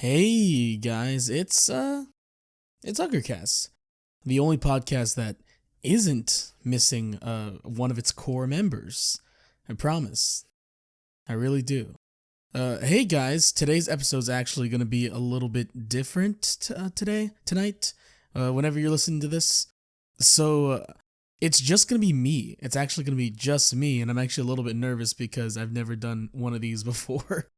Hey guys, it's Huggercast, the only podcast that isn't missing one of its core members. I promise. I really do. Hey guys, today's episode is actually going to be a little bit different tonight, whenever you're listening to this. So, it's just going to be me. It's actually going to be just me, and I'm actually a little bit nervous because I've never done one of these before.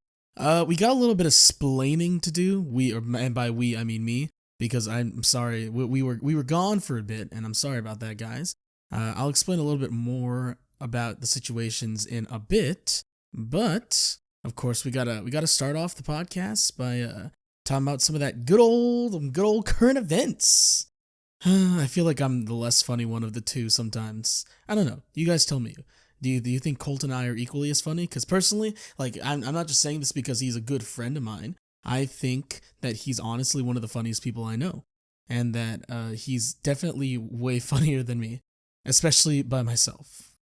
We got a little bit of splaining to do. And by we I mean me, because I'm sorry we were gone for a bit, and I'm sorry about that, guys. I'll explain a little bit more about the situations in a bit, but of course we gotta start off the podcast by talking about some of that good old current events. I feel like I'm the less funny one of the two sometimes. I don't know. You guys tell me. Do you think Colton and I are equally as funny? Because personally, like I'm not just saying this because he's a good friend of mine. I think that he's honestly one of the funniest people I know, and that he's definitely way funnier than me, especially by myself.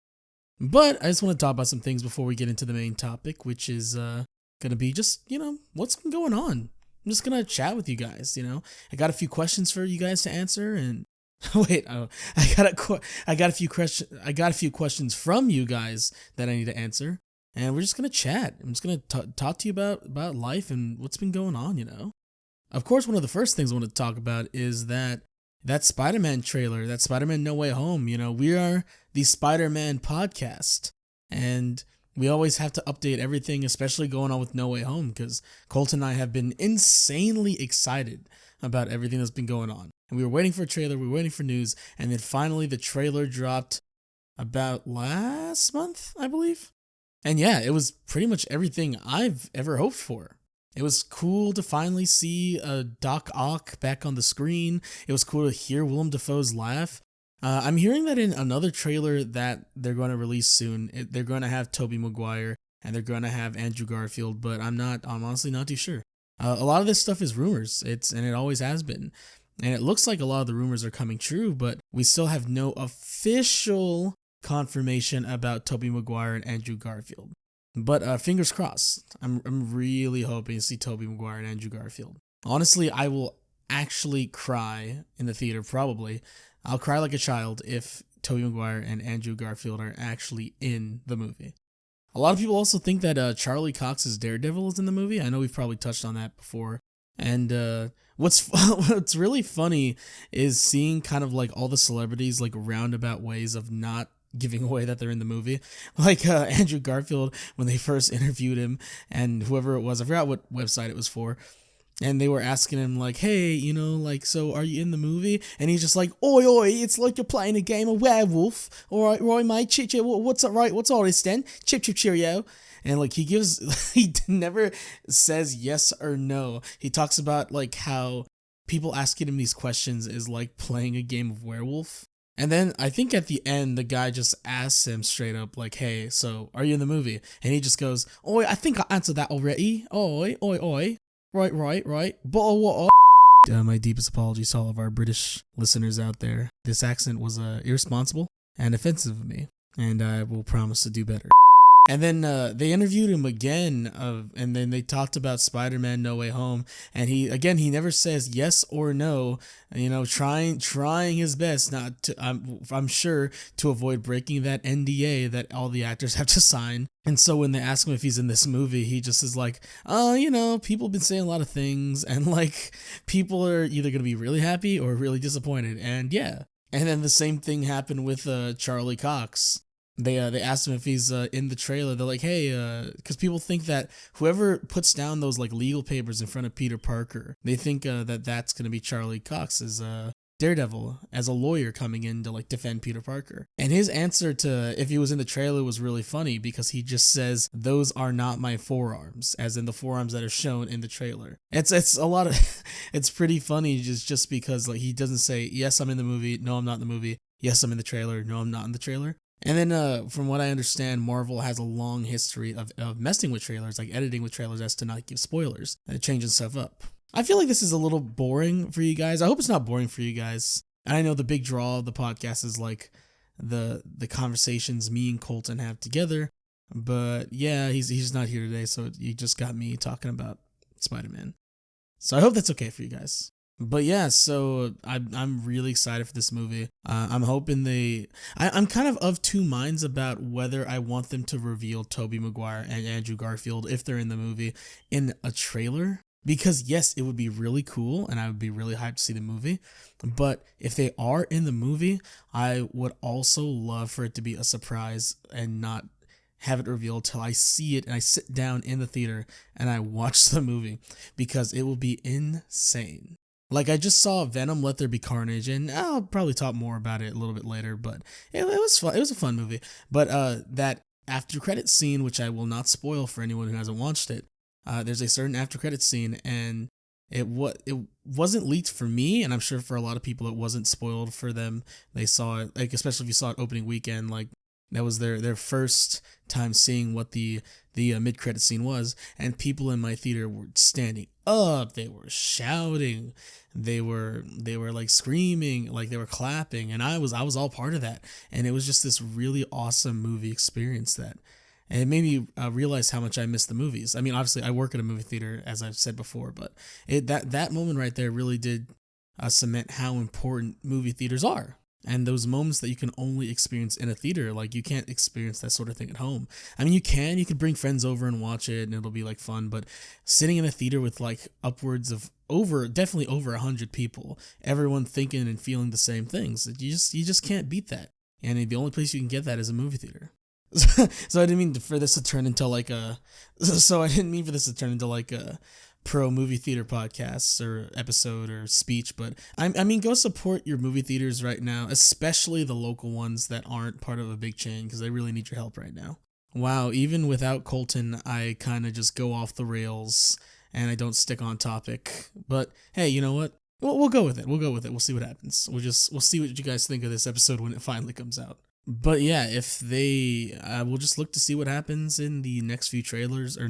But I just want to talk about some things before we get into the main topic, which is gonna be just what's been going on. I'm just gonna chat with you guys. I got a few questions for you guys to answer, and wait, I got a few questions. I got a few questions from you guys that I need to answer, and we're just gonna chat. I'm just gonna talk to you about life and what's been going on. Of course, one of the first things I want to talk about is that Spider-Man trailer, that Spider-Man No Way Home. We are the Spider-Man podcast, and we always have to update everything, especially going on with No Way Home, because Colton and I have been insanely excited about everything that's been going on. And we were waiting for a trailer, we were waiting for news, and then finally the trailer dropped about last month, I believe. And yeah, it was pretty much everything I've ever hoped for. It was cool to finally see Doc Ock back on the screen. It was cool to hear Willem Dafoe's laugh. I'm hearing that in another trailer that they're going to release soon, they're going to have Tobey Maguire and they're going to have Andrew Garfield, but I'm honestly not too sure. A lot of this stuff is rumors. And it always has been. And it looks like a lot of the rumors are coming true, but we still have no official confirmation about Tobey Maguire and Andrew Garfield. But fingers crossed. I'm really hoping to see Tobey Maguire and Andrew Garfield. Honestly, I will actually cry in the theater, probably. I'll cry like a child if Tobey Maguire and Andrew Garfield are actually in the movie. A lot of people also think that Charlie Cox's Daredevil is in the movie. I know we've probably touched on that before. And what's really funny is seeing kind of like all the celebrities like roundabout ways of not giving away that they're in the movie. Like Andrew Garfield, when they first interviewed him, and whoever it was, I forgot what website it was for, and they were asking him like, hey, so are you in the movie? And he's just like, oi, oi, it's like you're playing a game of werewolf. All right, mate, chip, chip, what's up, right? What's all this then? Chip, chip, cheerio. And like he never says yes or no. He talks about like how people asking him these questions is like playing a game of werewolf. And then I think at the end, the guy just asks him straight up, like, hey, so are you in the movie? And he just goes, oi, I think I answered that already. Oi, oi, oi. Right. But what? My deepest apologies to all of our British listeners out there. This accent was irresponsible and offensive of me, and I will promise to do better. And then they interviewed him again, and then they talked about Spider-Man No Way Home, and he never says yes or no, trying his best not to, I'm sure, to avoid breaking that NDA that all the actors have to sign. And so when they ask him if he's in this movie, he just is like, people have been saying a lot of things, and like people are either going to be really happy or really disappointed, and yeah. And then the same thing happened with Charlie Cox. They asked him if he's in the trailer. They're like, hey, because people think that whoever puts down those like legal papers in front of Peter Parker, they think that that's gonna be Charlie Cox as Daredevil, as a lawyer coming in to like defend Peter Parker. And his answer to if he was in the trailer was really funny because he just says, "Those are not my forearms," as in the forearms that are shown in the trailer. It's a lot of it's pretty funny just because like he doesn't say, "Yes, I'm in the movie," "No, I'm not in the movie," "Yes, I'm in the trailer," "No, I'm not in the trailer." And then, from what I understand, Marvel has a long history of messing with trailers, like editing with trailers as to not give spoilers and changing stuff up. I feel like this is a little boring for you guys. I hope it's not boring for you guys. And I know the big draw of the podcast is like the conversations me and Colton have together. But yeah, he's not here today, so you just got me talking about Spider-Man. So I hope that's okay for you guys. But yeah, so I'm really excited for this movie. I'm hoping I'm kind of two minds about whether I want them to reveal Tobey Maguire and Andrew Garfield if they're in the movie in a trailer. Because yes, it would be really cool and I would be really hyped to see the movie. But if they are in the movie, I would also love for it to be a surprise and not have it revealed till I see it and I sit down in the theater and I watch the movie, because it will be insane. Like, I just saw Venom Let There Be Carnage, and I'll probably talk more about it a little bit later, but it was fun. It was a fun movie. But that after credit scene, which I will not spoil for anyone who hasn't watched it, there's a certain after credit scene, and it wasn't leaked for me, and I'm sure for a lot of people it wasn't spoiled for them. They saw it, like, especially if you saw it opening weekend, like that was their first time seeing what the mid credit scene was, and people in my theater were standing up, they were shouting, they were like screaming, like they were clapping, and I was all part of that, and it was just this really awesome movie experience and it made me realize how much I miss the movies. I mean, obviously I work at a movie theater, as I've said before, but that moment right there really did cement how important movie theaters are. And those moments that you can only experience in a theater, like you can't experience that sort of thing at home. I mean, you could bring friends over and watch it and it'll be like fun, but sitting in a theater with like upwards of definitely over 100 people, everyone thinking and feeling the same things, you just can't beat that. And the only place you can get that is a movie theater. So I didn't mean for this to turn into like a pro movie theater podcasts or episode or speech, but I mean, go support your movie theaters right now, especially the local ones that aren't part of a big chain, because they really need your help right now. Wow, even without Colton, I kind of just go off the rails and I don't stick on topic. But hey, you know what? We'll go with it. We'll see what happens. We'll see what you guys think of this episode when it finally comes out. But yeah, if we'll just look to see what happens in the next few trailers, or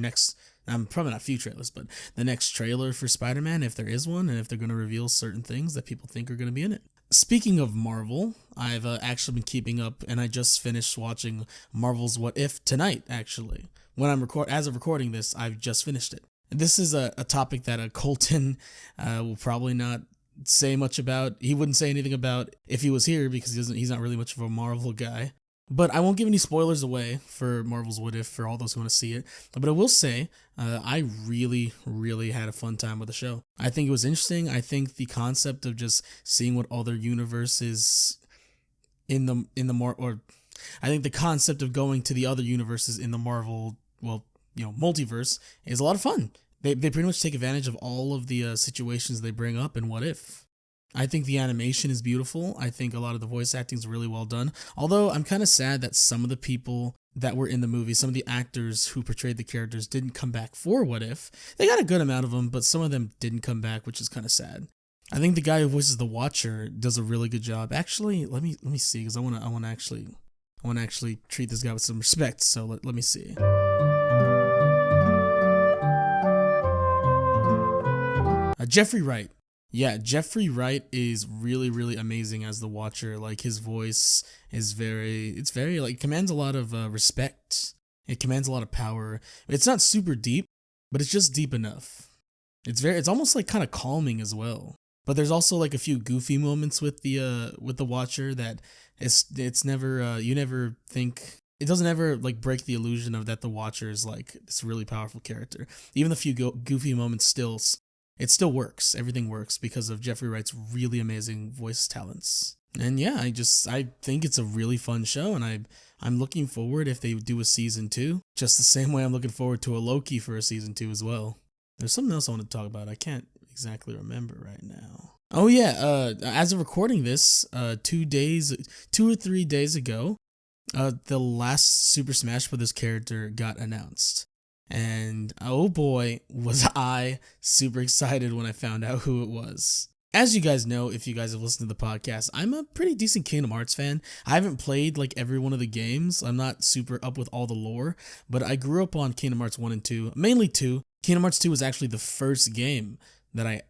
probably not few trailers, but the next trailer for Spider-Man, if there is one, and if they're going to reveal certain things that people think are going to be in it. Speaking of Marvel, I've actually been keeping up, and I just finished watching Marvel's What If tonight, actually. As of recording this, I've just finished it. This is a topic that Colton will probably not say much about. He wouldn't say anything about if he was here, because he's not really much of a Marvel guy. But I won't give any spoilers away for Marvel's What If for all those who want to see it. But I will say, I really, really had a fun time with the show. I think it was interesting. I think the concept of just seeing what other universes I think the concept of going to the other universes in the Marvel, multiverse is a lot of fun. They pretty much take advantage of all of the situations they bring up in What If. I think the animation is beautiful. I think a lot of the voice acting is really well done. Although I'm kind of sad that some of the people that were in the movie, some of the actors who portrayed the characters, didn't come back for What If. They got a good amount of them, but some of them didn't come back, which is kind of sad. I think the guy who voices the Watcher does a really good job. Actually, let me see, because I want to actually treat this guy with some respect. So let me see. Jeffrey Wright. Yeah, Jeffrey Wright is really, really amazing as the Watcher. Like, his voice is commands a lot of respect. It commands a lot of power. It's not super deep, but it's just deep enough. It's almost like kind of calming as well. But there's also like a few goofy moments with the Watcher that it's never you never think. It doesn't ever like break the illusion of that the Watcher is like this really powerful character. Even the few goofy moments it still works. Everything works because of Jeffrey Wright's really amazing voice talents. And yeah, I think it's a really fun show, and I'm looking forward if they do a season 2, just the same way I'm looking forward to a Loki for a season 2 as well. There's something else I want to talk about. I can't exactly remember right now. Oh yeah, as of recording this, 2 or 3 days ago, the last Super Smash Bros. Character got announced. And oh boy, was I super excited when I found out who it was. As you guys know, if you guys have listened to the podcast, I'm a pretty decent Kingdom Hearts fan. I haven't played like every one of the games. I'm not super up with all the lore, but I grew up on Kingdom Hearts 1 and 2, mainly 2. Kingdom Hearts 2 was actually the first game that I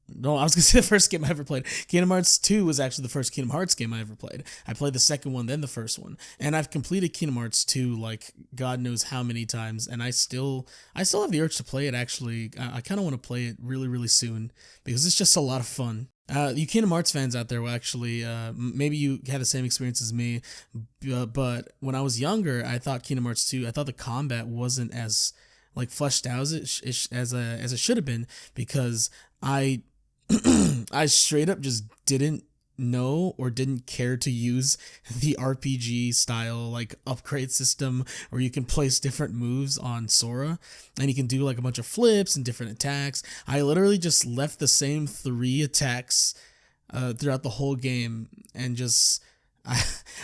No, I was gonna say the first game I ever played. Kingdom Hearts 2 was actually the first Kingdom Hearts game I ever played. I played the second one, then the first one, and I've completed Kingdom Hearts 2 like God knows how many times, and I still have the urge to play it. Actually, I kind of want to play it really, really soon because it's just a lot of fun. You Kingdom Hearts fans out there will actually, maybe you had the same experience as me, but when I was younger, I thought Kingdom Hearts 2, I thought the combat wasn't as like fleshed out as it should have been because I I straight up just didn't know or didn't care to use the RPG style like upgrade system where you can place different moves on Sora and you can do like a bunch of flips and different attacks. I literally just left the same 3 attacks throughout the whole game and just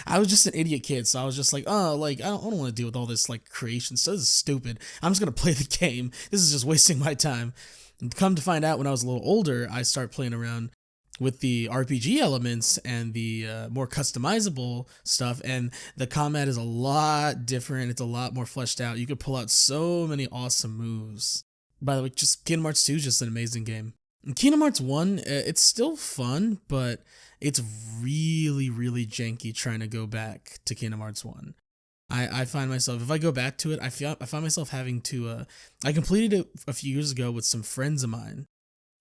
I was just an idiot kid, so I was just like, oh, like I don't want to deal with all this like creation stuff. This is stupid. I'm just gonna play the game. This is just wasting my time. And come to find out, when I was a little older, I started playing around with the RPG elements and the more customizable stuff, and the combat is a lot different. It's a lot more fleshed out. You could pull out so many awesome moves. By the way, just Kingdom Hearts 2 is just an amazing game. And Kingdom Hearts 1, it's still fun, but it's really, really janky trying to go back to Kingdom Hearts 1. I find myself, if I go back to it, I find myself having to, I completed it a few years ago with some friends of mine,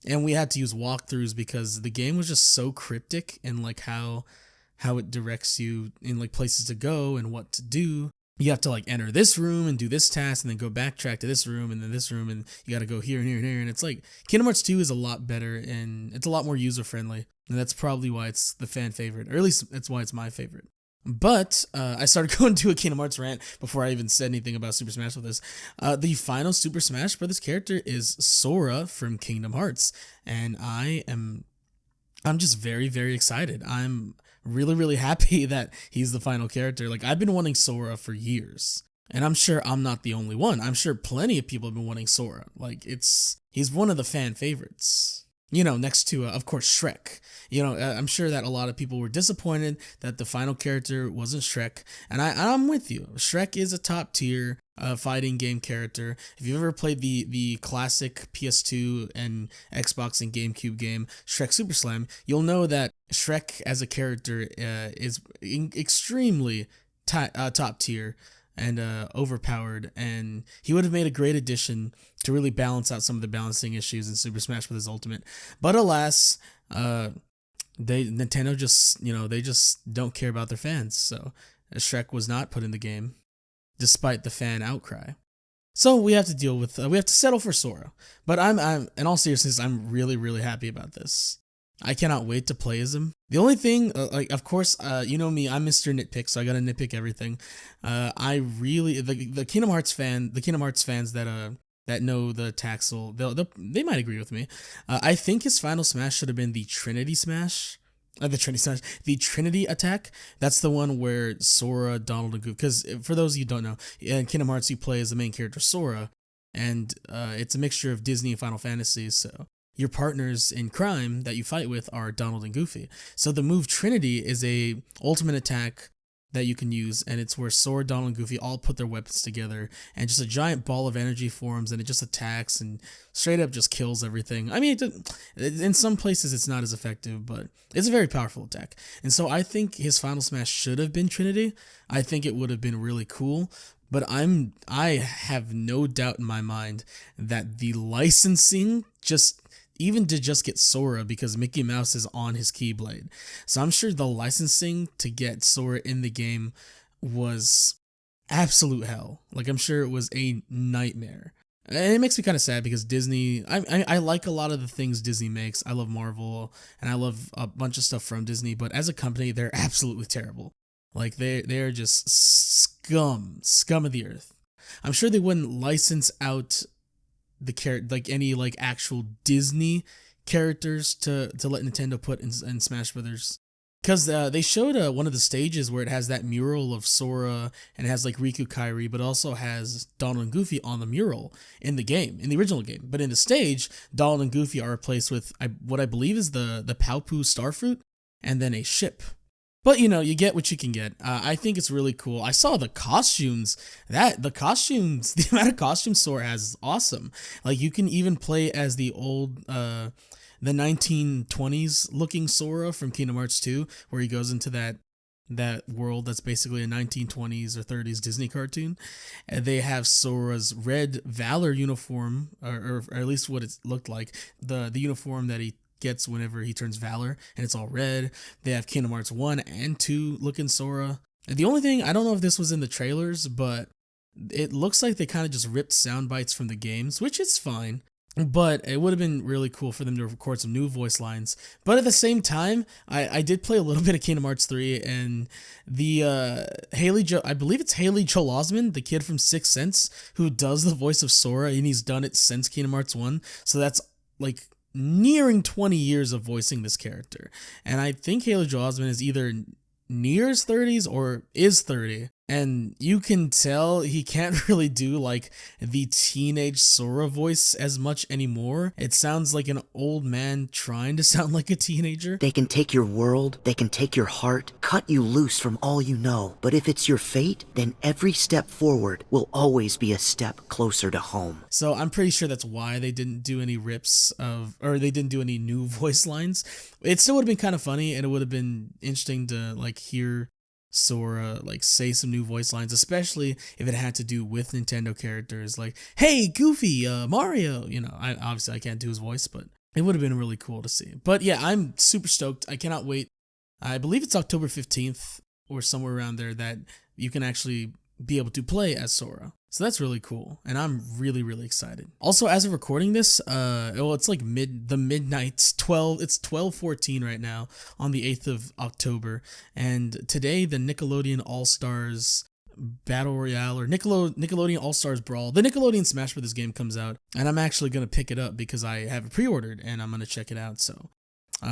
and we had to use walkthroughs because the game was just so cryptic in like how it directs you in like places to go and what to do. You have to like enter this room and do this task and then go backtrack to this room and then this room and you got to go here and here and here. And it's like Kingdom Hearts 2 is a lot better and it's a lot more user friendly. And that's probably why it's the fan favorite, or at least that's why it's my favorite. But I started going to a Kingdom Hearts rant before I even said anything about Super Smash Bros. The final Super Smash Bros. Character is Sora from Kingdom Hearts, and I'm just very, very excited. I'm really, really happy that he's the final character. Like, I've been wanting Sora for years, and I'm sure I'm not the only one. I'm sure plenty of people have been wanting Sora. Like, he's one of the fan favorites. You know, next to, of course, Shrek. You know, I'm sure that a lot of people were disappointed that the final character wasn't Shrek. And I'm with you. Shrek is a top tier fighting game character. If you've ever played the classic PS2 and Xbox and GameCube game, Shrek Super Slam, you'll know that Shrek as a character is extremely top tier and overpowered, and he would have made a great addition to really balance out some of the balancing issues in Super Smash Bros. Ultimate. But alas, Nintendo just, they just don't care about their fans, so Shrek was not put in the game, despite the fan outcry. So we have to deal with, we have to settle for Sora. But I'm in all seriousness, I'm really, really happy about this. I cannot wait to play as him. The only thing, of course, you know me, I'm Mr. Nitpick, so I gotta nitpick everything. I really, the Kingdom Hearts fans that know the Taxel, they might agree with me. I think his final smash should have been the Trinity Smash. The Trinity attack. That's the one where Sora, Donald, and Goofy. Because for those of you who don't know, in Kingdom Hearts you play as the main character Sora, and it's a mixture of Disney and Final Fantasy. So your partners in crime that you fight with are Donald and Goofy. So the move Trinity is a ultimate attack that you can use, and it's where Sora, Donald, and Goofy all put their weapons together, and just a giant ball of energy forms, and it just attacks and straight up just kills everything. I mean, in some places it's not as effective, but it's a very powerful attack. And so I think his final smash should have been Trinity. I think it would have been really cool. But I have no doubt in my mind that the licensing even to just get Sora, because Mickey Mouse is on his Keyblade. So I'm sure the licensing to get Sora in the game was absolute hell. Like, I'm sure it was a nightmare. And it makes me kind of sad because Disney, I like a lot of the things Disney makes. I love Marvel and I love a bunch of stuff from Disney, but as a company, they're absolutely terrible. Like, they're just scum of the earth. I'm sure they wouldn't license out any actual Disney characters to let Nintendo put in Smash Brothers, because they showed one of the stages where it has that mural of Sora and it has like Riku Kairi, but also has Donald and Goofy on the mural in the game, in the original game. But in the stage, Donald and Goofy are replaced with what I believe is the Paupu Starfruit and then a ship. But you get what you can get. I think it's really cool. I saw the costumes. The amount of costumes Sora has is awesome. Like you can even play as the old, the 1920s looking Sora from Kingdom Hearts 2, where he goes into that world that's basically a 1920s or 30s Disney cartoon. And they have Sora's red Valor uniform, or at least what it looked like, the uniform that he gets whenever he turns Valor, and it's all red. They have Kingdom Hearts 1 and 2 looking Sora. And the only thing, I don't know if this was in the trailers, but it looks like they kind of just ripped sound bites from the games, which is fine. But it would have been really cool for them to record some new voice lines. But at the same time, I did play a little bit of Kingdom Hearts 3, and the I believe it's Haley Joel Osment, the kid from Sixth Sense, who does the voice of Sora, and he's done it since Kingdom Hearts 1. So that's like nearing 20 years of voicing this character. And I think Haley Joel Osment is either near his 30s or is 30. And you can tell he can't really do like the teenage Sora voice as much anymore. It sounds like an old man trying to sound like a teenager. They can take your world, they can take your heart, cut you loose from all you know. But if it's your fate, then every step forward will always be a step closer to home. So I'm pretty sure that's why they didn't do any they didn't do any new voice lines. It still would have been kind of funny, and it would have been interesting to like hear Sora like say some new voice lines, especially if it had to do with Nintendo characters like, hey Goofy, Mario. I can't do his voice, but it would have been really cool to see. But yeah, I'm super stoked. I cannot wait. I believe it's October 15th or somewhere around there that you can actually be able to play as Sora. So that's really cool, and I'm really, really excited. Also, as of recording this, it's like midnight, 12:14 right now on the 8th of October, and today the Nickelodeon All-Stars Battle Royale, or Nickelodeon All-Stars Brawl, the Nickelodeon Smash Bros. Game comes out, and I'm actually going to pick it up because I have it pre-ordered, and I'm going to check it out, so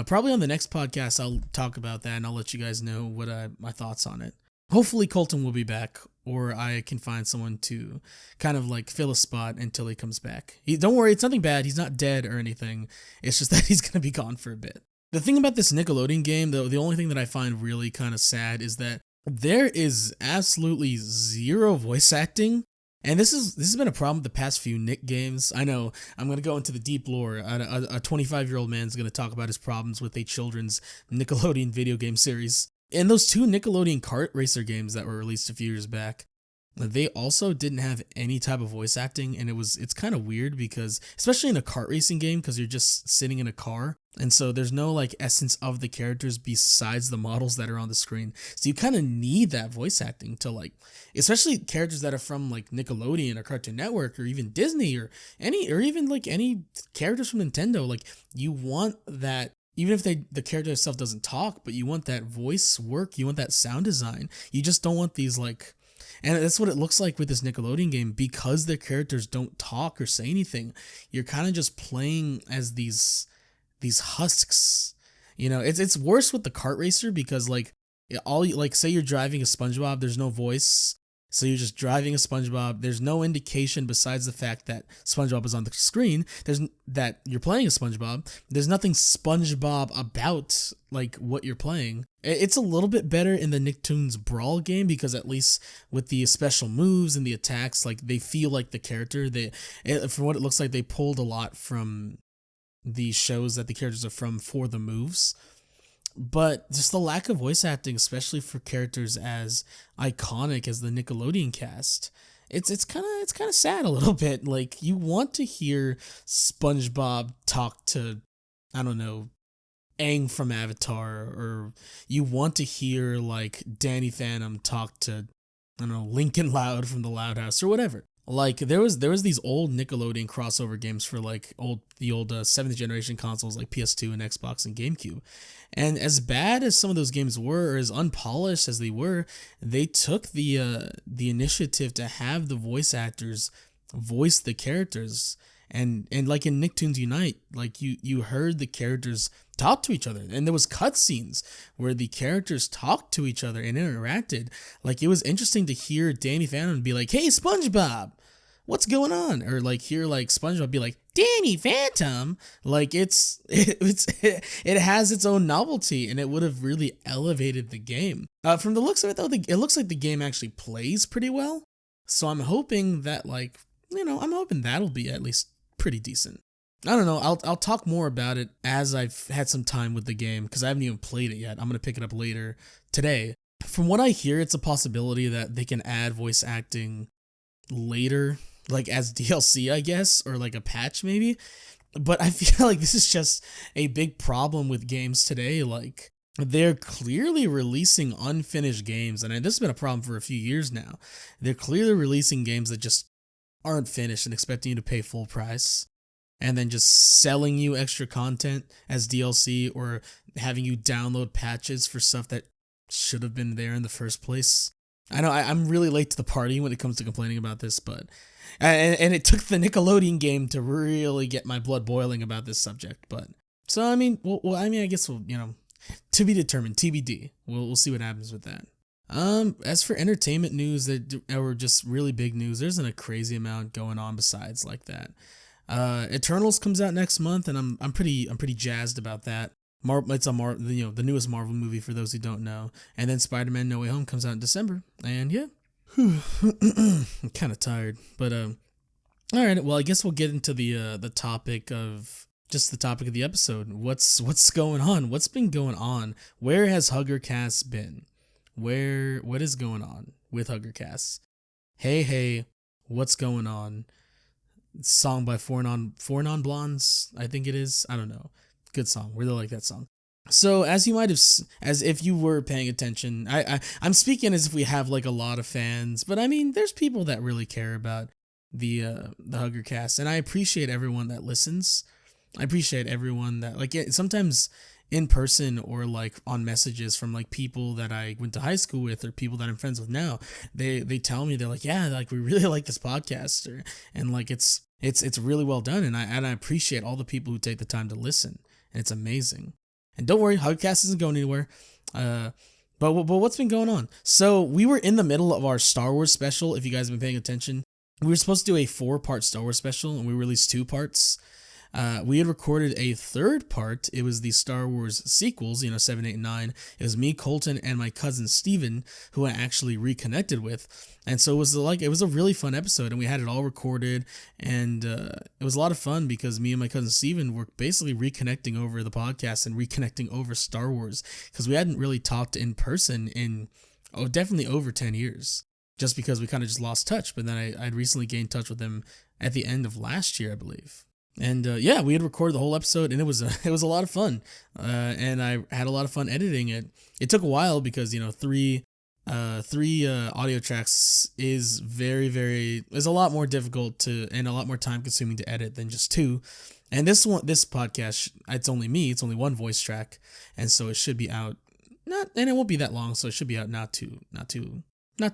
probably on the next podcast I'll talk about that, and I'll let you guys know what my thoughts on it. Hopefully Colton will be back, or I can find someone to kind of like fill a spot until he comes back. Don't worry, it's nothing bad. He's not dead or anything. It's just that he's going to be gone for a bit. The thing about this Nickelodeon game, though, the only thing that I find really kind of sad is that there is absolutely zero voice acting. And this has been a problem with the past few Nick games. I know I'm going to go into the deep lore. A 25-year-old man's going to talk about his problems with a children's Nickelodeon video game series. And those two Nickelodeon kart racer games that were released a few years back, they also didn't have any type of voice acting, and it's kind of weird because, especially in a kart racing game, because you're just sitting in a car, and so there's no like essence of the characters besides the models that are on the screen. So you kind of need that voice acting to like, especially characters that are from like Nickelodeon or Cartoon Network or even Disney or even like any characters from Nintendo. Like you want that. Even if the character itself doesn't talk, but you want that voice work, you want that sound design. You just don't want these like, and that's what it looks like with this Nickelodeon game, because their characters don't talk or say anything. You're kind of just playing as these husks. It's worse with the kart racer because like say you're driving a SpongeBob, there's no voice. So you're just driving a SpongeBob. There's no indication besides the fact that SpongeBob is on the screen. That you're playing a SpongeBob. There's nothing SpongeBob about like what you're playing. It's a little bit better in the Nicktoons Brawl game because at least with the special moves and the attacks, like they feel like the character. From what it looks like, they pulled a lot from the shows that the characters are from for the moves. But just the lack of voice acting, especially for characters as iconic as the Nickelodeon cast, it's kind of sad a little bit. Like you want to hear SpongeBob talk to, I don't know, Aang from Avatar, or you want to hear like Danny Phantom talk to, I don't know, Lincoln Loud from the Loud House or whatever. Like there was these old Nickelodeon crossover games for like the old 7th generation consoles like PS2 and Xbox and GameCube. And as bad as some of those games were, or as unpolished as they were, they took the initiative to have the voice actors voice the characters. And like in Nicktoons Unite, like you heard the characters talk to each other, and there was cutscenes where the characters talked to each other and interacted. Like it was interesting to hear Danny Phantom be like, "Hey SpongeBob, what's going on? Or like hear like SpongeBob be like, Danny Phantom. Like it has its own novelty, and it would have really elevated the game. From the looks of it though, it looks like the game actually plays pretty well. So I'm hoping that I'm hoping that'll be at least pretty decent. I don't know. I'll talk more about it as I've had some time with the game, because I haven't even played it yet. I'm gonna pick it up later today. From what I hear, it's a possibility that they can add voice acting later, like as DLC, I guess, or like a patch maybe. But I feel like this is just a big problem with games today. Like, they're clearly releasing unfinished games, and this has been a problem for a few years now. They're clearly releasing games that just aren't finished and expecting you to pay full price, and then just selling you extra content as DLC, or having you download patches for stuff that should have been there in the first place. I know I'm really late to the party when it comes to complaining about this, but and it took the Nickelodeon game to really get my blood boiling about this subject. But so I mean, I guess we'll, to be determined, TBD. We'll see what happens with that. As for entertainment news that or just really big news, there isn't a crazy amount going on besides like that. Eternals comes out next month, and I'm pretty jazzed about that. It's the newest Marvel movie for those who don't know, and then Spider-Man: No Way Home comes out in December, and yeah, I'm kind of tired, but all right. Well, I guess we'll get into the topic of the episode. What's going on? What's been going on? Where has Huggercast been? What is going on with Huggercast? Hey, what's going on? Song by Four Non Blondes, I think it is. I don't know. Good song. Really like that song. So as if you were paying attention, I'm speaking as if we have like a lot of fans, but I mean, there's people that really care about the Huggercast, and I appreciate everyone that listens. I appreciate everyone that sometimes in person or like on messages from like people that I went to high school with or people that I'm friends with now. They tell me, they're like, yeah, like we really like this podcast, and like it's really well done, and I appreciate all the people who take the time to listen, and it's amazing. And don't worry, Hugcast isn't going anywhere. But what's been going on? So we were in the middle of our Star Wars special. If you guys have been paying attention, we were supposed to do a 4-part Star Wars special, and we released 2 parts. We had recorded a 3rd part. It was the Star Wars sequels, 7, 8, and 9. It was me, Colton, and my cousin Steven, who I actually reconnected with. And so it was a really fun episode, and we had it all recorded, and it was a lot of fun because me and my cousin Steven were basically reconnecting over the podcast and reconnecting over Star Wars, because we hadn't really talked in person in definitely over 10 years, just because we kind of just lost touch. But then I'd recently gained touch with him at the end of last year, I believe. And yeah, we had recorded the whole episode, and it was a lot of fun. And I had a lot of fun editing it. It took a while because 3 audio tracks is is a lot more difficult and a lot more time consuming to edit than just 2. And this podcast, it's only me. It's only 1 voice track, and so it should be out and it won't be that long, so it should be out not too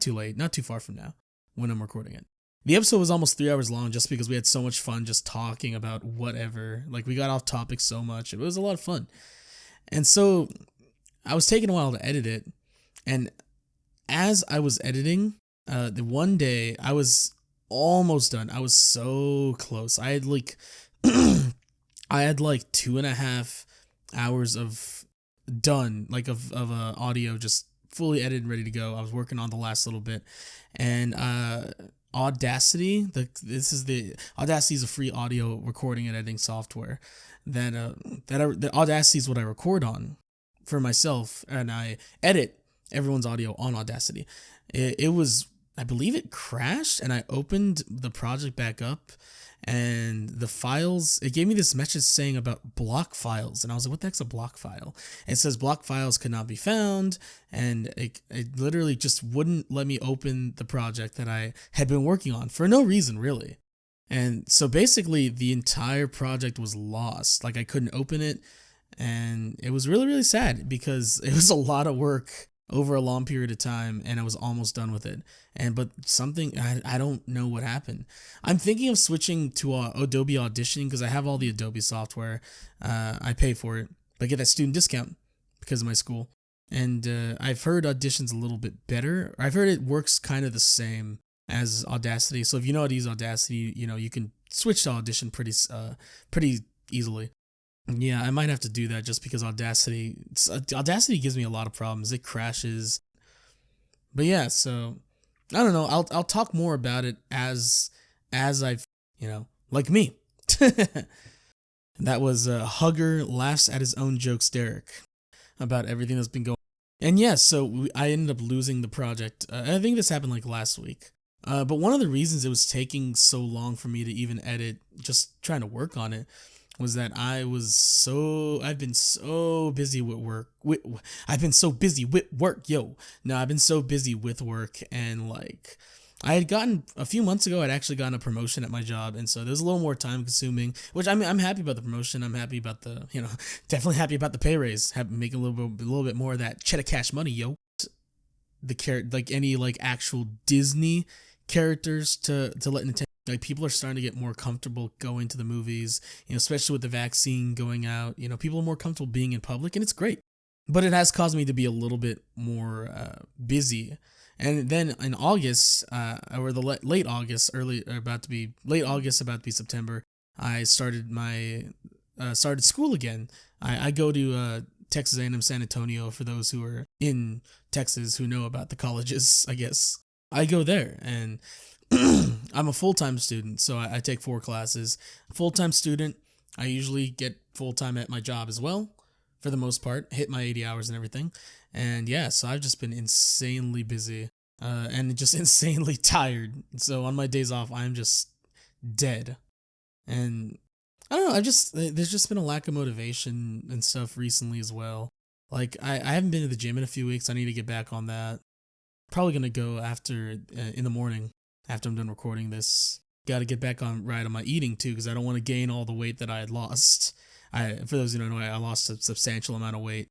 late, not too far from now when I'm recording it. The episode was almost 3 hours long just because we had so much fun just talking about whatever. Like, we got off topic so much. It was a lot of fun. And so I was taking a while to edit it. And as I was editing, the one day I was almost done. I was so close. I had like 2.5 hours of done, like of audio just fully edited and ready to go. I was working on the last little bit. And Audacity, Audacity is a free audio recording and editing software that Audacity is what I record on for myself, and I edit everyone's audio on Audacity. It was, I believe it crashed, and I opened the project back up, and the files, it gave me this message saying about block files, and I was like, what the heck's a block file? It says block files could not be found, and it literally just wouldn't let me open the project that I had been working on for no reason, really. And so basically the entire project was lost. Like, I couldn't open it, and it was really, really sad because it was a lot of work over a long period of time, and I was almost done with it. But something, I don't know what happened. I'm thinking of switching to Adobe Audition because I have all the Adobe software. I pay for it, but I get that student discount because of my school. And I've heard Audition's a little bit better. I've heard it works kind of the same as Audacity. So if you know how to use Audacity, you can switch to Audition pretty easily. Yeah, I might have to do that just because Audacity gives me a lot of problems. It crashes. But yeah, so I don't know. I'll talk more about it as I've, like me. That was Hugger laughs at his own jokes, Derek, about everything that's been going. And yeah, so I ended up losing the project. I think this happened like last week. But one of the reasons it was taking so long for me to even edit, just trying to work on it, was that I've been so busy with work. I've been so busy with work, yo. No, I've been so busy with work, and like, I had gotten a few months ago, I'd actually gotten a promotion at my job, and so there's a little more time consuming, which I mean, I'm happy about the promotion. I'm happy about definitely happy about the pay raise, making a little bit more of that cheddar cash money, yo. Like any like actual Disney characters to let Nintendo, like, people are starting to get more comfortable going to the movies, especially with the vaccine going out. People are more comfortable being in public, and it's great. But it has caused me to be a little bit more busy. And then in August, or the late August, about to be September, I started started school again. I go to Texas A&M San Antonio. For those who are in Texas who know about the colleges, I guess I go there, and I'm a full-time student, so I take 4 classes. Full-time student, I usually get full-time at my job as well, for the most part, hit my 80 hours and everything. And yeah, so I've just been insanely busy and just insanely tired. So on my days off, I'm just dead. And I don't know, there's just been a lack of motivation and stuff recently as well. Like, I haven't been to the gym in a few weeks. I need to get back on that. Probably going to go after, in the morning, after I'm done recording this. Got to get back on my eating too, because I don't want to gain all the weight that I had lost. For those who don't know, I lost a substantial amount of weight,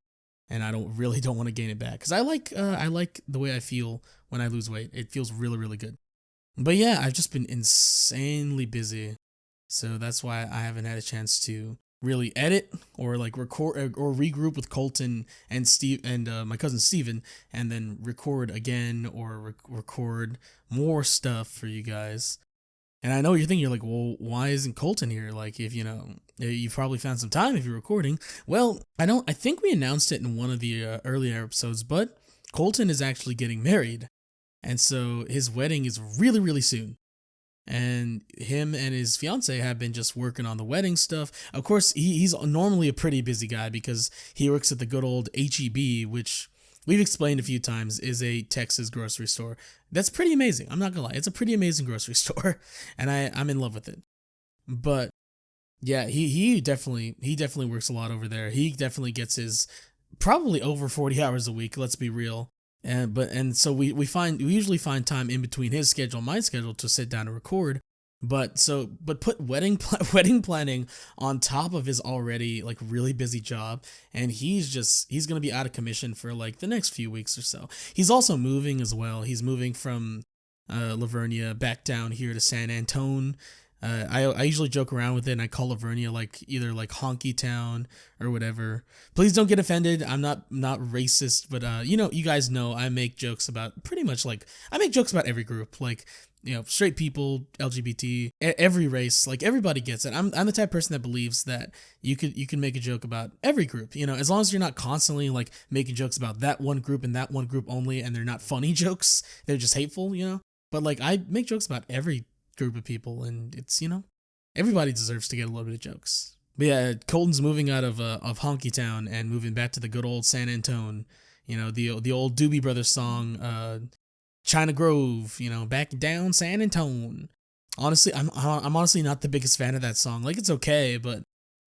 and I don't want to gain it back, because I like the way I feel when I lose weight. It feels really, really good. But yeah, I've just been insanely busy, so that's why I haven't had a chance to really edit or like record or regroup with Colton and Steve and my cousin Steven, and then record again or record more stuff for you guys. And I know you're thinking, you're like, well, why isn't Colton here? Like, if you've probably found some time if you're recording. Well, I think we announced it in one of the earlier episodes, but Colton is actually getting married. And so his wedding is really, really soon. And him and his fiance have been just working on the wedding stuff. Of course, he's normally a pretty busy guy because he works at the good old HEB, which we've explained a few times is a Texas grocery store. That's pretty amazing. I'm not gonna lie. It's a pretty amazing grocery store, and I'm in love with it. But yeah, he definitely works a lot over there. He definitely gets his probably over 40 hours a week, let's be real. And so we usually find time in between his schedule and my schedule to sit down and record. But put wedding planning on top of his already like really busy job, and he's gonna be out of commission for like the next few weeks or so. He's also moving as well. He's moving from Lavernia back down here to San Antone. I usually joke around with it, and I call Lavernia like either like Honky Town or whatever. Please don't get offended. I'm not racist, but you guys know I make jokes about pretty much like I make jokes about every group, like straight people, LGBT, every race, like everybody gets it. I'm the type of person that believes that you can make a joke about every group, as long as you're not constantly like making jokes about that one group and that one group only, and they're not funny jokes, they're just hateful, But like I make jokes about every group of people, and it's everybody deserves to get a little bit of jokes. But yeah, Colton's moving out of Honky Town and moving back to the good old San Antone, the old Doobie Brothers song, China Grove, back down San Antone. Honestly, I'm honestly not the biggest fan of that song. Like, it's okay, but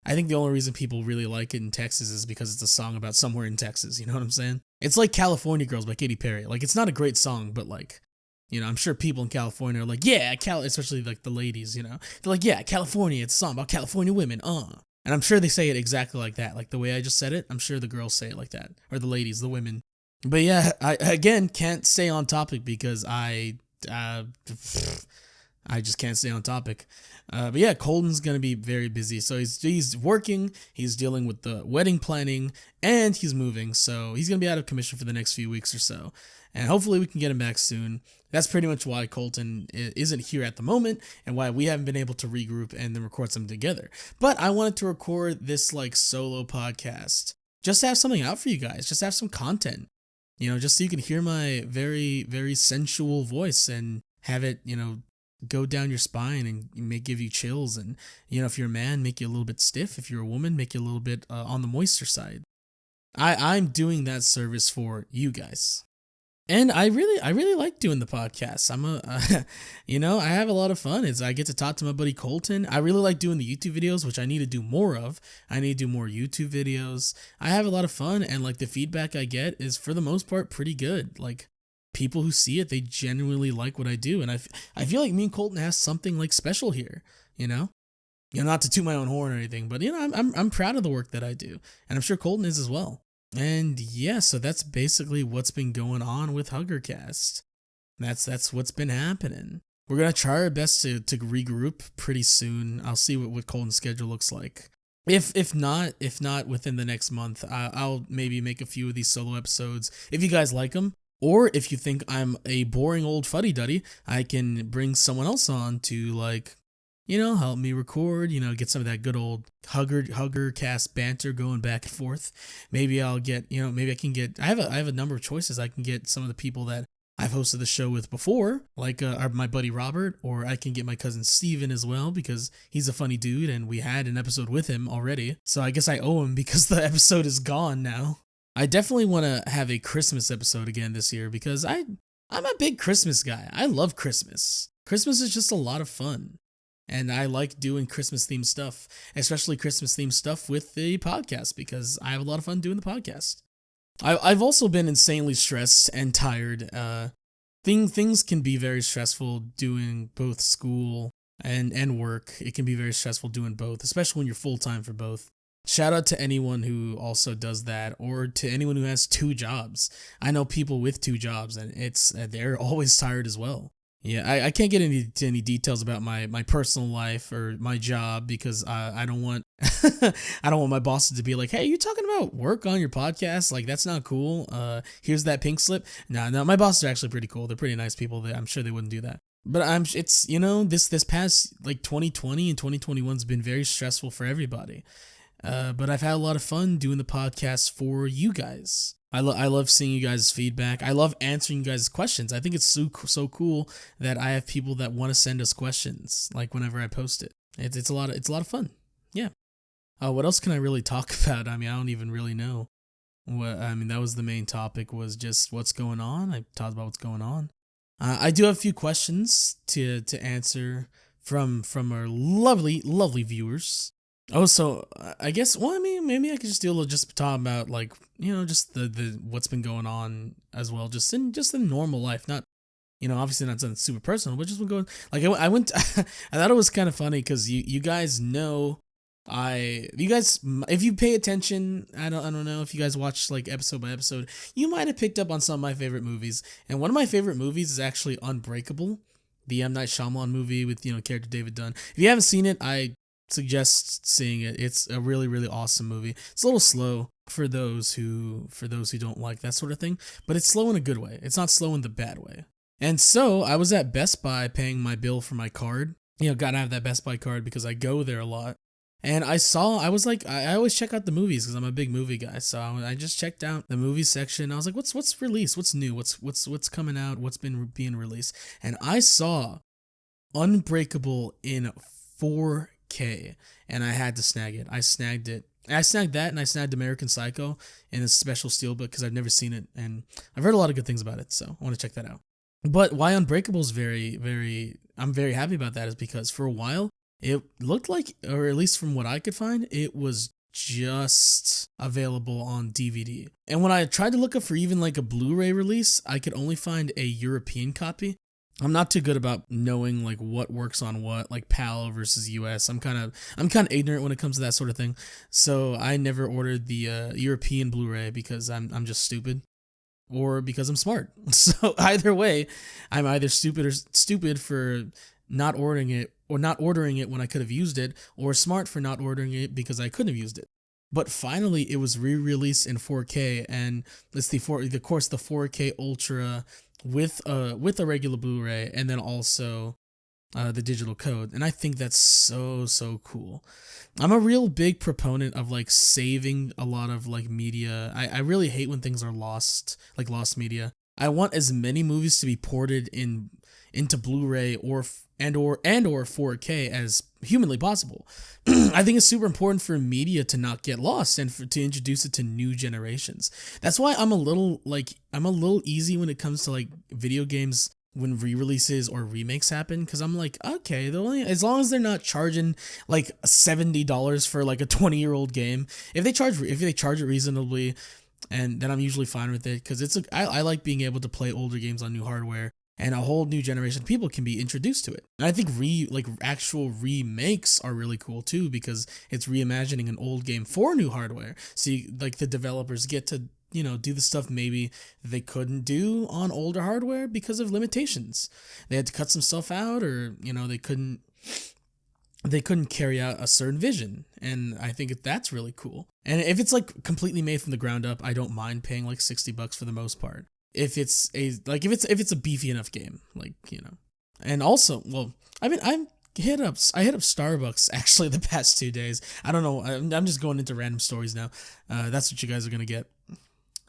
I think the only reason people really like it in Texas is because it's a song about somewhere in Texas. You know what I'm saying? It's like California Girls by Katy Perry. Like, it's not a great song, but like, I'm sure people in California are like, yeah, especially like the ladies, they're like, yeah, California, it's a song about California women, And I'm sure they say it exactly like that, like the way I just said it. I'm sure the girls say it like that, or the ladies, the women. But yeah, I again can't stay on topic because I just can't stay on topic. But yeah, Colton's gonna be very busy. So he's working, he's dealing with the wedding planning, and he's moving. So he's gonna be out of commission for the next few weeks or so. And hopefully we can get him back soon. That's pretty much why Colton isn't here at the moment, and why we haven't been able to regroup and then record something together. But I wanted to record this like solo podcast, just to have something out for you guys, just have some content, just so you can hear my very, very sensual voice and have it, go down your spine and give you chills. And, if you're a man, make you a little bit stiff. If you're a woman, make you a little bit on the moister side. I'm doing that service for you guys. And I really like doing the podcast. I have a lot of fun. I get to talk to my buddy Colton. I really like doing the YouTube videos, which I need to do more of. I need to do more YouTube videos. I have a lot of fun, and like the feedback I get is for the most part pretty good. Like people who see it, they genuinely like what I do, and I feel like me and Colton has something like special here. Not to toot my own horn or anything, but I'm proud of the work that I do, and I'm sure Colton is as well. And yeah, so that's basically what's been going on with Huggercast. That's what's been happening. We're gonna try our best to regroup pretty soon. I'll see what Colton's schedule looks like. If not within the next month, I'll maybe make a few of these solo episodes if you guys like them. Or if you think I'm a boring old fuddy-duddy, I can bring someone else on to help me record, get some of that good old Huggercast banter going back and forth. Maybe I'll get, maybe I can get, I have a number of choices. I can get some of the people that I've hosted the show with before, like my buddy Robert, or I can get my cousin Steven as well, because he's a funny dude and we had an episode with him already. So I guess I owe him because the episode is gone now. I definitely want to have a Christmas episode again this year because I'm a big Christmas guy. I love Christmas. Christmas is just a lot of fun. And I like doing Christmas themed stuff, especially Christmas themed stuff with the podcast, because I have a lot of fun doing the podcast. I've also been insanely stressed and tired. Things can be very stressful doing both school and work. It can be very stressful doing both, especially when you're full-time for both. Shout out to anyone who also does that, or to anyone who has 2 jobs. I know people with 2 jobs, and they're always tired as well. Yeah, I can't get into any details about my personal life or my job because I don't want I don't want my bosses to be like, hey, you talking about work on your podcast? Like, that's not cool. Here's that pink slip. No, my bosses are actually pretty cool. They're pretty nice people. I'm sure they wouldn't do that. But it's this past like 2020 and 2021's been very stressful for everybody. But I've had a lot of fun doing the podcast for you guys. I love seeing you guys' feedback. I love answering you guys' questions. I think it's so cool that I have people that want to send us questions, like whenever I post it. It's a lot of fun. Yeah. What else can I really talk about? I don't even really know. That was the main topic, was just what's going on. I talked about what's going on. I do have a few questions to answer from our lovely viewers. Oh, so I guess, maybe I could just just talk about just the what's been going on as well, just in normal life, not, obviously not something super personal, but just been going, I went, I thought it was kind of funny because you guys know, if you pay attention, I don't know if you guys watch episode by episode, you might have picked up on some of my favorite movies, and one of my favorite movies is actually Unbreakable, the M. Night Shyamalan movie with, character David Dunn. If you haven't seen it, I suggest seeing it. It's a really, really awesome movie. It's a little slow for those who don't like that sort of thing, but it's slow in a good way. It's not slow in the bad way. And so I was at Best Buy paying my bill for my card. Gotta have that Best Buy card because I go there a lot. And I was like, I always check out the movies because I'm a big movie guy. So I just checked out the movie section. I was like, what's released? What's new? What's coming out? What's been being released? And I saw Unbreakable in 4K, and I had to snag it. I snagged it. I snagged that, and I snagged American Psycho in a special steelbook because I've never seen it, and I've heard a lot of good things about it, so I want to check that out. But why Unbreakable is I'm very happy about that is because for a while, it looked like, or at least from what I could find, it was just available on DVD. And when I tried to look up for even a Blu-ray release, I could only find a European copy. I'm not too good about knowing what works on what, PAL versus US. I'm kind of ignorant when it comes to that sort of thing. So I never ordered the European Blu-ray because I'm just stupid. or because I'm smart. So either way, I'm either stupid for not ordering it or not ordering it when I could have used it, or smart for not ordering it because I couldn't have used it. But finally, it was re-released in 4K, and it's the 4K Ultra with a regular Blu-ray, and then also the digital code. And I think that's so cool. I'm a real big proponent of like saving a lot of like media. I really hate when things are lost, like lost media. I want as many movies to be ported into Blu-ray or 4K as humanly possible. I think it's super important for media to not get lost and to introduce it to new generations. That's why I'm a little easy when it comes to like video games when re-releases or remakes happen, because I'm like, okay, as long as they're not charging like $70 for like a 20-year-old game, if they charge it reasonably, and then I'm usually fine with it, because I like being able to play older games on new hardware, and a whole new generation of people can be introduced to it. And I think actual remakes are really cool too, because it's reimagining an old game for new hardware. So the developers get to do the stuff maybe they couldn't do on older hardware because of limitations. They had to cut some stuff out, or they couldn't carry out a certain vision. And I think that's really cool. And if it's like completely made from the ground up, I don't mind paying like $60 for the most part. If it's a beefy enough game, And also, well, I hit up Starbucks actually the past 2 days. I don't know. I'm just going into random stories now. That's what you guys are gonna get.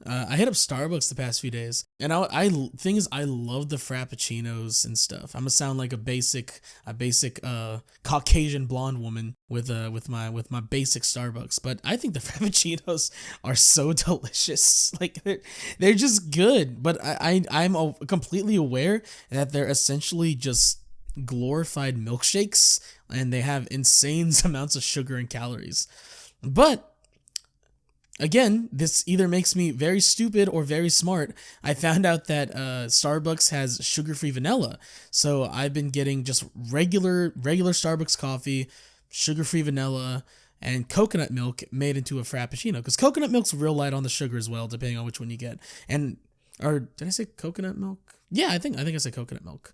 I hit up Starbucks the past few days, and I love the frappuccinos and stuff. I'm gonna sound like a basic Caucasian blonde woman with my basic Starbucks, but I think the frappuccinos are so delicious. Like they're just good. But I'm completely aware that they're essentially just glorified milkshakes, and they have insane amounts of sugar and calories. But again, this either makes me very stupid or very smart. I found out that Starbucks has sugar-free vanilla. So I've been getting just regular Starbucks coffee, sugar-free vanilla, and coconut milk made into a frappuccino. Because coconut milk's real light on the sugar as well, depending on which one you get. Or did I say coconut milk? Yeah, I think I said coconut milk.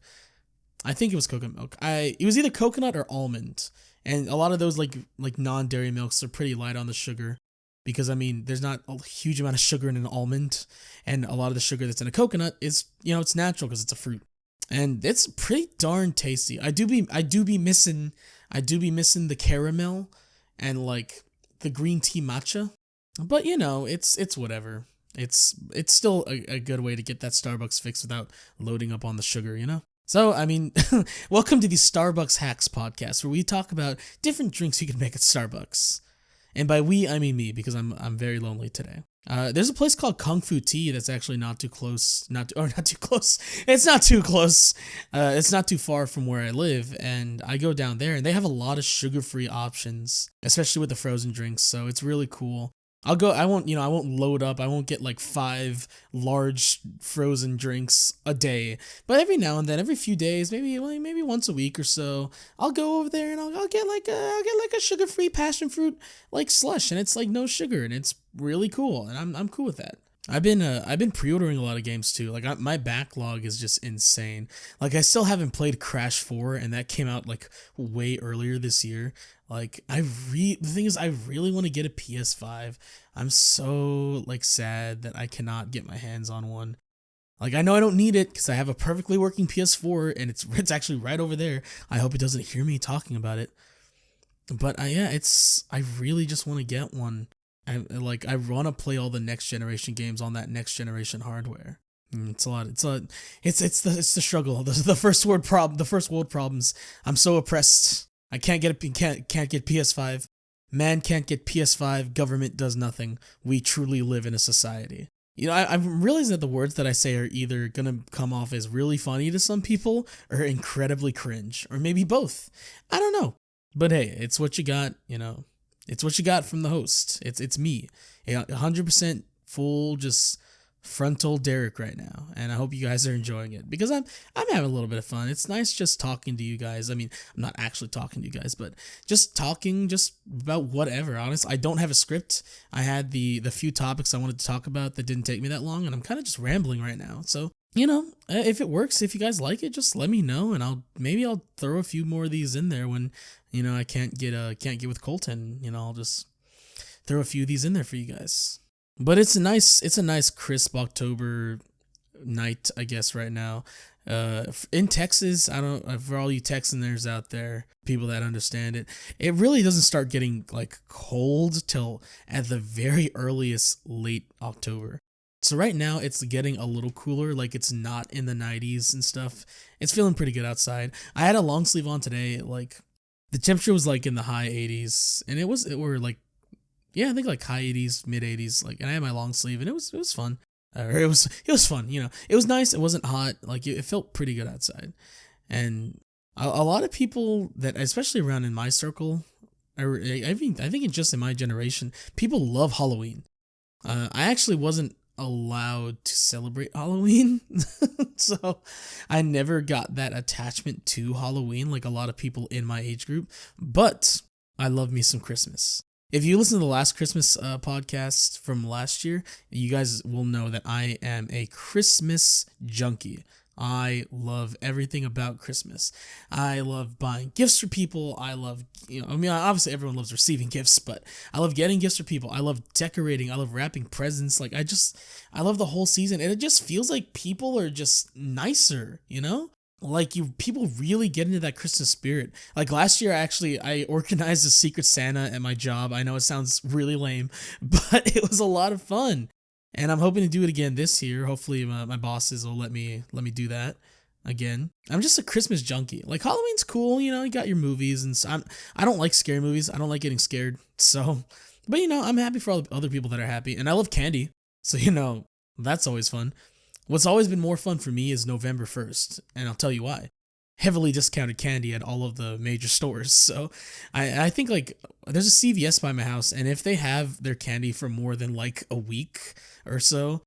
I think it was coconut milk. It was either coconut or almond. And a lot of those like non-dairy milks are pretty light on the sugar. Because, there's not a huge amount of sugar in an almond, and a lot of the sugar that's in a coconut is, it's natural because it's a fruit, and it's pretty darn tasty. I do be missing the caramel and like the green tea matcha, but it's whatever. It's still a good way to get that Starbucks fix without loading up on the sugar, So, welcome to the Starbucks Hacks podcast, where we talk about different drinks you can make at Starbucks. And by we, I mean me, because I'm very lonely today. There's a place called Kung Fu Tea that's actually not too close. It's not too close. It's not too far from where I live, and I go down there, and they have a lot of sugar-free options, especially with the frozen drinks. So it's really cool. I won't load up. I won't get like 5 large frozen drinks a day. But every now and then, every few days, maybe once a week or so, I'll go over there and I'll get a sugar-free passion fruit like slush, and it's like no sugar, and it's really cool, and I'm cool with that. I've been pre-ordering a lot of games too. Like my backlog is just insane. Like I still haven't played Crash 4, and that came out like way earlier this year. Like the thing is, I really want to get a PS5. I'm so like sad that I cannot get my hands on one. Like I know I don't need it because I have a perfectly working PS4, and it's actually right over there. I hope it doesn't hear me talking about it. But I really just want to get one. I want to play all the next generation games on that next generation hardware. It's the struggle, the first world problems. I'm so oppressed. I can't get PS5. Man can't get PS5. Government does nothing. We truly live in a society. I'm realizing that the words that I say are either gonna come off as really funny to some people or incredibly cringe, or maybe both. I don't know. But hey, it's what you got. It's what you got from the host. It's me, 100% full, just frontal Derek right now, and I hope you guys are enjoying it because I'm having a little bit of fun. It's nice just talking to you guys. I mean, I'm not actually talking to you guys, but just talking just about whatever. Honestly, I don't have a script. I had the few topics I wanted to talk about that didn't take me that long, and I'm kind of just rambling right now. So, if it works, if you guys like it, just let me know, and I'll throw a few more of these in there when I can't get with Colton. I'll just throw a few of these in there for you guys. But it's a nice crisp October night, I guess, right now. In Texas, I don't, for all you Texaners out there, people that understand it, it really doesn't start getting like cold till at the very earliest late October. So right now it's getting a little cooler, like it's not in the 90s and stuff. It's feeling pretty good outside. I had a long sleeve on today, like the temperature was like in the high 80s, and I think like high 80s, mid 80s, like, and I had my long sleeve, and it was fun. It was fun, It was nice. It wasn't hot. Like it felt pretty good outside, and a lot of people that, especially around in my circle, I think it's just in my generation, people love Halloween. I actually wasn't allowed to celebrate Halloween, so I never got that attachment to Halloween like a lot of people in my age group. But I love me some Christmas. If you listen to the last Christmas podcast from last year, you guys will know that I am a Christmas junkie. I love everything about Christmas. I love buying gifts for people. I love, obviously everyone loves receiving gifts, but I love getting gifts for people. I love decorating. I love wrapping presents. Like I love the whole season, and it just feels like people are just nicer, Like people really get into that Christmas spirit. Like last year, I organized a Secret Santa at my job. I know it sounds really lame, but it was a lot of fun, and I'm hoping to do it again this year. Hopefully, my bosses will let me do that again. I'm just a Christmas junkie. Like Halloween's cool, you got your movies, and I don't like scary movies. I don't like getting scared. So, but I'm happy for all the other people that are happy, and I love candy. So that's always fun. What's always been more fun for me is November 1st, and I'll tell you why. Heavily discounted candy at all of the major stores. So I think like there's a CVS by my house, and if they have their candy for more than like a week or so,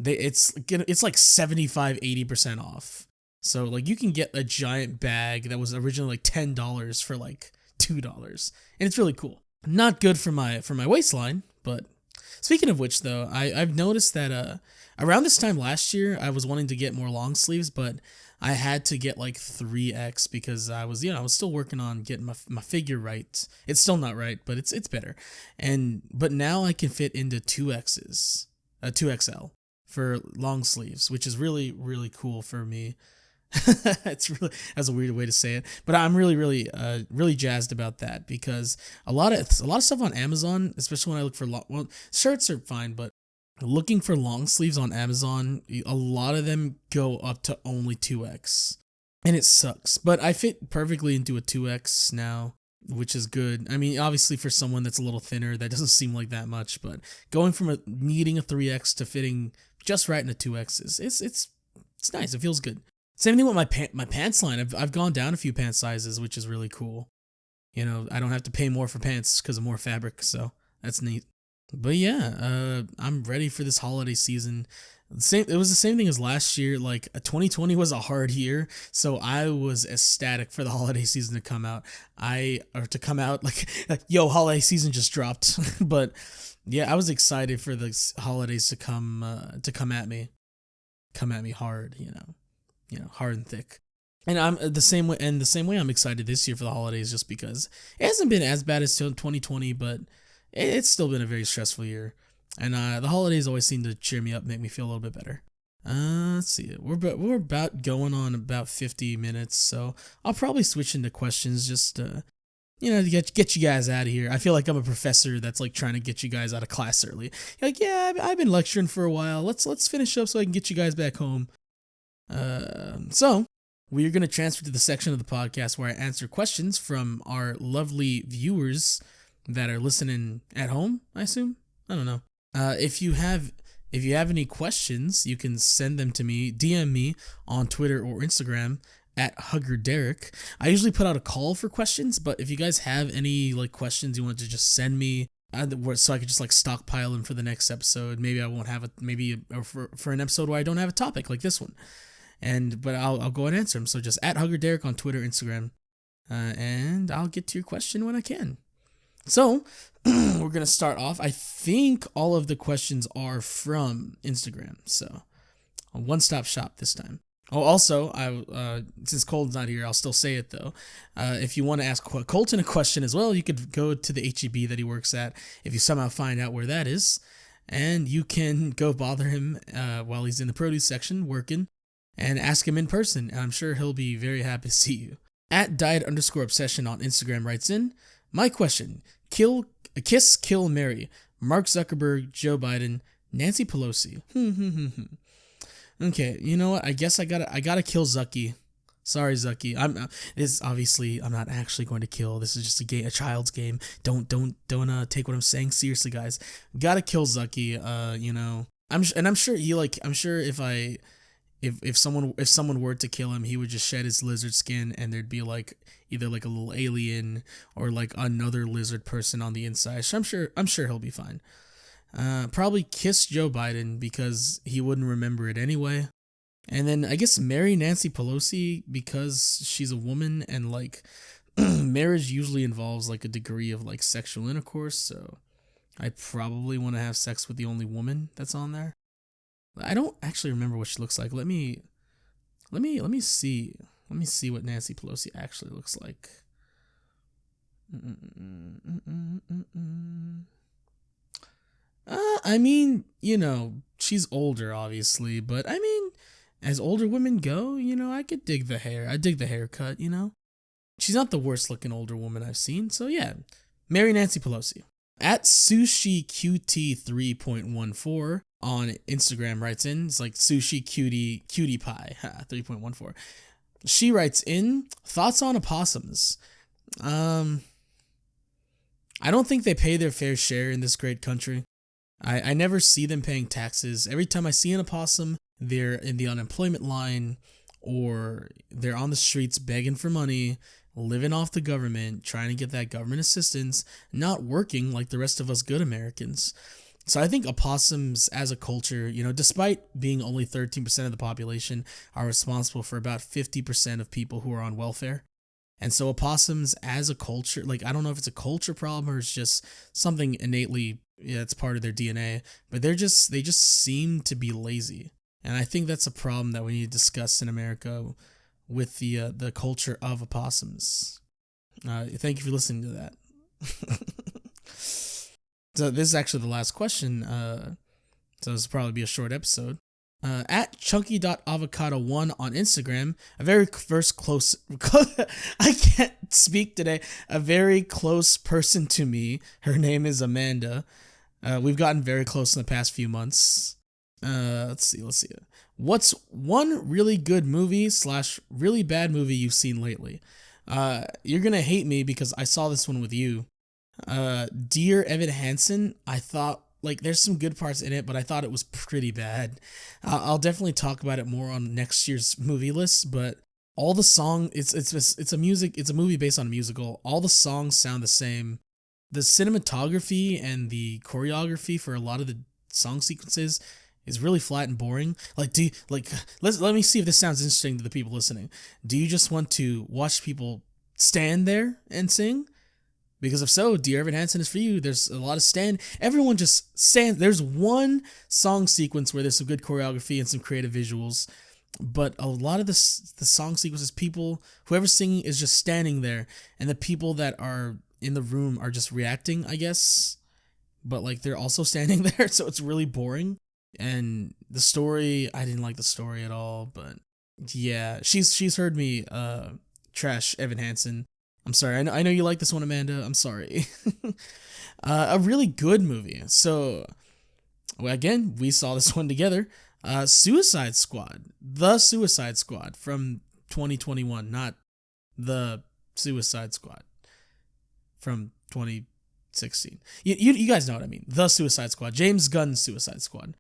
it's like 75-80% off. So like you can get a giant bag that was originally like $10 for like $2, and it's really cool. Not good for my waistline, but speaking of which though, I've noticed that around this time last year, I was wanting to get more long sleeves, but I had to get like 3X because I was still working on getting my figure right. It's still not right, but it's better. But now I can fit into 2Xs, 2XL for long sleeves, which is really, really cool for me. That's a weird way to say it, but I'm really, really, really jazzed about that because a lot of stuff on Amazon, especially when I look for shirts are fine, but looking for long sleeves on Amazon, a lot of them go up to only 2X, and it sucks. But I fit perfectly into a 2X now, which is good. I mean, obviously for someone that's a little thinner, that doesn't seem like that much, but going from needing a 3X to fitting just right in a 2X it's nice. It feels good. Same thing with my pants line. I've gone down a few pant sizes, which is really cool. I don't have to pay more for pants because of more fabric, so that's neat. But yeah, I'm ready for this holiday season. It was the same thing as last year. Like 2020 was a hard year, so I was ecstatic for the holiday season to come out. Like yo, holiday season just dropped. But yeah, I was excited for the holidays to come at me hard, hard and thick. And I'm the same way. And the same way, I'm excited this year for the holidays, just because it hasn't been as bad as 2020, but it's still been a very stressful year. And the holidays always seem to cheer me up, make me feel a little bit better. Let's see. We're about going on about 50 minutes, so I'll probably switch into questions just to get you guys out of here. I feel like I'm a professor that's like trying to get you guys out of class early. Like, yeah, I've been lecturing for a while. Let's finish up so I can get you guys back home. So we're going to transfer to the section of the podcast where I answer questions from our lovely viewers that are listening at home, I assume. I don't know. If you have any questions, you can send them to me, DM me on Twitter or Instagram at HuggerDerek. I usually put out a call for questions, but if you guys have any like questions you want to just send me so I could just like stockpile them for the next episode. Maybe I won't have or for an episode where I don't have a topic like this one. But I'll go and answer them. So just at HuggerDerek on Twitter, Instagram, and I'll get to your question when I can. So we're gonna start off. I think all of the questions are from Instagram. So a one-stop shop this time. Oh, also, since Colton's not here, I'll still say it though. If you want to ask Colton a question as well, you could go to the HEB that he works at. If you somehow find out where that is, and you can go bother him while he's in the produce section working, and ask him in person. And I'm sure he'll be very happy to see you. At diet_obsession on Instagram writes in, my question: kiss, kill, marry. Mark Zuckerberg, Joe Biden, Nancy Pelosi. Okay, you know what? I guess I gotta kill Zucky. Sorry, Zucky. I'm not actually going to kill. This is just a child's game. Don't take what I'm saying seriously, guys. Gotta kill Zucky. I'm sure if someone were to kill him, he would just shed his lizard skin, and there'd be like either like a little alien or like another lizard person on the inside. So I'm sure he'll be fine. Probably kiss Joe Biden because he wouldn't remember it anyway. And then I guess marry Nancy Pelosi because she's a woman, and like marriage usually involves like a degree of like sexual intercourse, so I'd probably want to have sex with the only woman that's on there. I don't actually remember what she looks like. Let me see. Let me see what Nancy Pelosi actually looks like. I mean, she's older, obviously, but I mean, as older women go, I could dig the hair. I dig the haircut, She's not the worst looking older woman I've seen, so yeah, marry Nancy Pelosi. At SushiQT3.14 on Instagram writes in, it's like sushi cutie pie 3.14. She writes in, thoughts on opossums. I don't think they pay their fair share in this great country. I never see them paying taxes. Every time I see an opossum, they're in the unemployment line, or they're on the streets begging for money, living off the government, trying to get that government assistance, not working like the rest of us good Americans. So I think opossums as a culture, despite being only 13% of the population, are responsible for about 50% of people who are on welfare. And so opossums as a culture, like, I don't know if it's a culture problem or it's just something innately, it's part of their DNA, but they just seem to be lazy. And I think that's a problem that we need to discuss in America with the culture of opossums. Thank you for listening to that. So this is actually the last question, so this will probably be a short episode. At chunky.avocado1 on Instagram, a very close I can't speak today, a very close person to me, her name is Amanda. We've gotten very close in the past few months. Let's see. What's one really good movie / really bad movie you've seen lately? You're gonna hate me because I saw this one with you. Dear Evan Hansen, I thought, like, there's some good parts in it, but I thought it was pretty bad. I'll definitely talk about it more on next year's movie list, but all the song, it's a movie based on a musical. All the songs sound the same. The cinematography and the choreography for a lot of the song sequences is really flat and boring. Like, let me see if this sounds interesting to the people listening. Do you just want to watch people stand there and sing? Because if so, Dear Evan Hansen is for you. There's a lot of everyone just stands. There's one song sequence where there's some good choreography and some creative visuals, but a lot of the song sequences, whoever's singing is just standing there, and the people that are in the room are just reacting, I guess, but like they're also standing there, so it's really boring. And the story, I didn't like the story at all, but yeah, she's heard me trash Evan Hansen. I'm sorry. I know you like this one, Amanda. I'm sorry. A really good movie. So, again, we saw this one together. Suicide Squad. The Suicide Squad from 2021, not The Suicide Squad from 2016. You guys know what I mean. The Suicide Squad. James Gunn's Suicide Squad.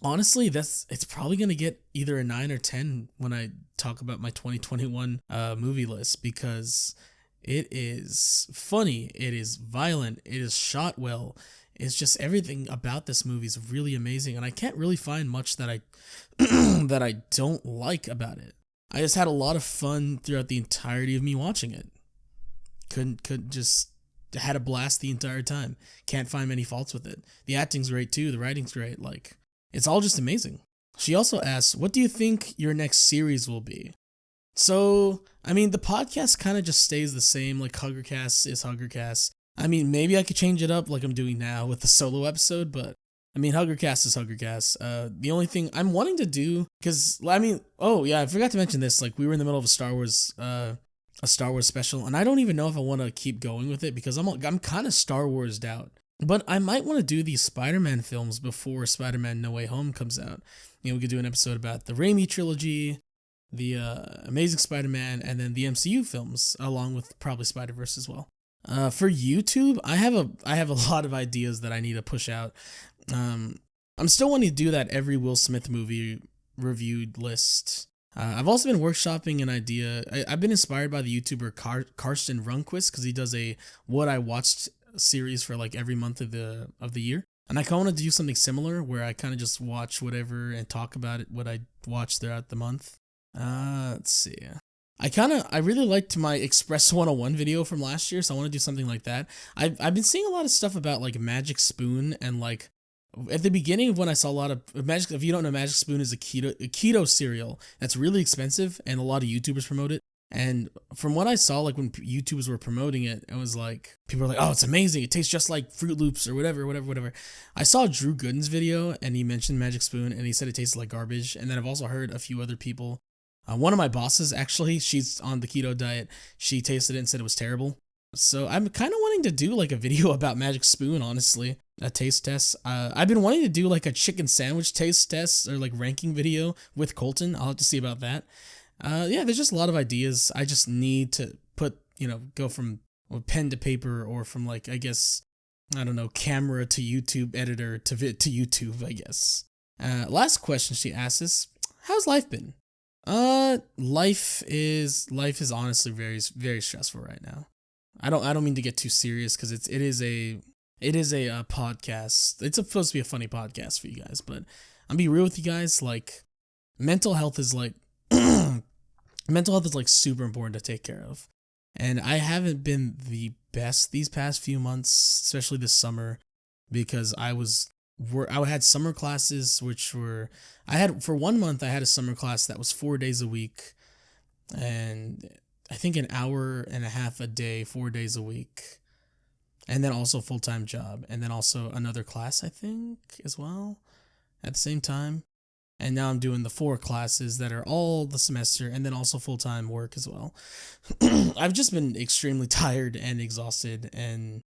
Honestly, it's probably going to get either a 9 or 10 when I talk about my 2021 movie list, because It is funny. It is violent. It is shot well. It's just everything about this movie is really amazing, and I can't really find much that I that I don't like about it. I just had a lot of fun throughout the entirety of me watching it. Couldn't just had a blast the entire time. Can't find many faults with it. The acting's great too. The writing's great. Like, it's all just amazing. She also asks, "What do you think your next series will be?" So, I mean, the podcast kind of just stays the same. Like, Huggercast is Huggercast. I mean, maybe I could change it up like I'm doing now with the solo episode, but I mean, Huggercast is Huggercast. The only thing I'm wanting to do, because I mean, oh yeah, I forgot to mention this. Like, we were in the middle of a Star Wars special, and I don't even know if I want to keep going with it because I'm kind of Star Warsed out. But I might want to do these Spider-Man films before Spider-Man No Way Home comes out. You know, we could do an episode about the Raimi trilogy, the Amazing Spider-Man, and then the MCU films, along with probably Spider-Verse as well. For YouTube, I have a lot of ideas that I need to push out. I'm still wanting to do that every Will Smith movie reviewed list. I've also been workshopping an idea. I've been inspired by the YouTuber Karsten Runquist because he does a What I Watched series for like every month of the year. And I kind of want to do something similar where I kind of just watch whatever and talk about it, what I watched throughout the month. Let's see. I really liked my Express 101 video from last year, so I want to do something like that. I've been seeing a lot of stuff about like Magic Spoon, and like at the beginning of when I saw a lot of Magic, if you don't know, Magic Spoon is a keto cereal that's really expensive, and a lot of YouTubers promote it. And from what I saw, like when YouTubers were promoting it, it was like people were like, "Oh, it's amazing! It tastes just like Fruit Loops or whatever." I saw Drew Gooden's video, and he mentioned Magic Spoon, and he said it tasted like garbage. And then I've also heard a few other people. One of my bosses, actually, she's on the keto diet. She tasted it and said it was terrible. So I'm kind of wanting to do like a video about Magic Spoon, honestly, a taste test. I've been wanting to do like a chicken sandwich taste test or like ranking video with Colton. I'll have to see about that. Yeah, there's just a lot of ideas. I just need to go from pen to paper, or from like, I guess, I don't know, camera to YouTube, editor to YouTube, I guess. Last question she asks is, how's life been? Life is honestly very, very stressful right now. I don't mean to get too serious because it is a podcast. It's supposed to be a funny podcast for you guys, but I'm be real with you guys. Like, mental health is like super important to take care of, and I haven't been the best these past few months, especially this summer, because I had summer classes, for 1 month I had a summer class that was 4 days a week, and I think an hour and a half a day, 4 days a week, and then also full-time job, and then also another class, I think, as well, at the same time. And now I'm doing the 4 classes that are all the semester, and then also full-time work as well. I've just been extremely tired and exhausted, and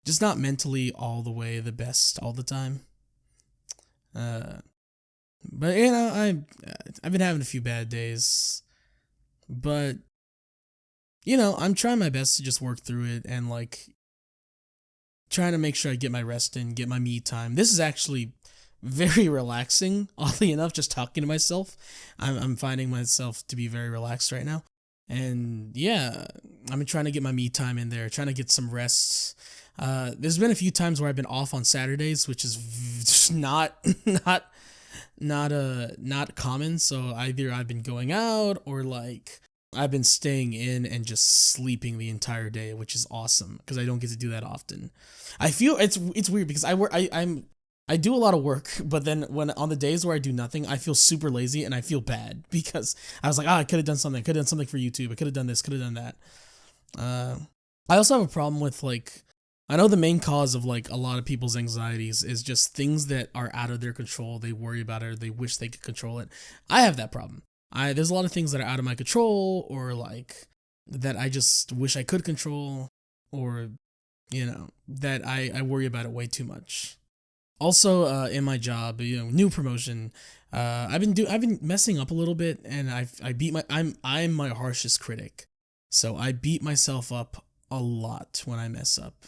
just not mentally all the way the best all the time. But you know, I've been having a few bad days, but you know, I'm trying my best to just work through it and like trying to make sure I get my rest in, get my me time. This is actually very relaxing, oddly enough, just talking to myself. I'm finding myself to be very relaxed right now. And yeah, I'm trying to get my me time in there, trying to get some rest. There's been a few times where I've been off on Saturdays, which is just not common. So either I've been going out, or like I've been staying in and just sleeping the entire day, which is awesome because I don't get to do that often. I feel it's weird because I do a lot of work, but then when on the days where I do nothing, I feel super lazy and I feel bad because I was like, I could have done something. I could have done something for YouTube. I could have done this, could have done that. I also have a problem with like, I know the main cause of like a lot of people's anxieties is just things that are out of their control. They worry about it, or they wish they could control it. I have that problem. There's a lot of things that are out of my control, or like that I just wish I could control, or you know, that I worry about it way too much. Also, in my job, you know, new promotion, I've been messing up a little bit, and I'm my harshest critic, so I beat myself up a lot when I mess up,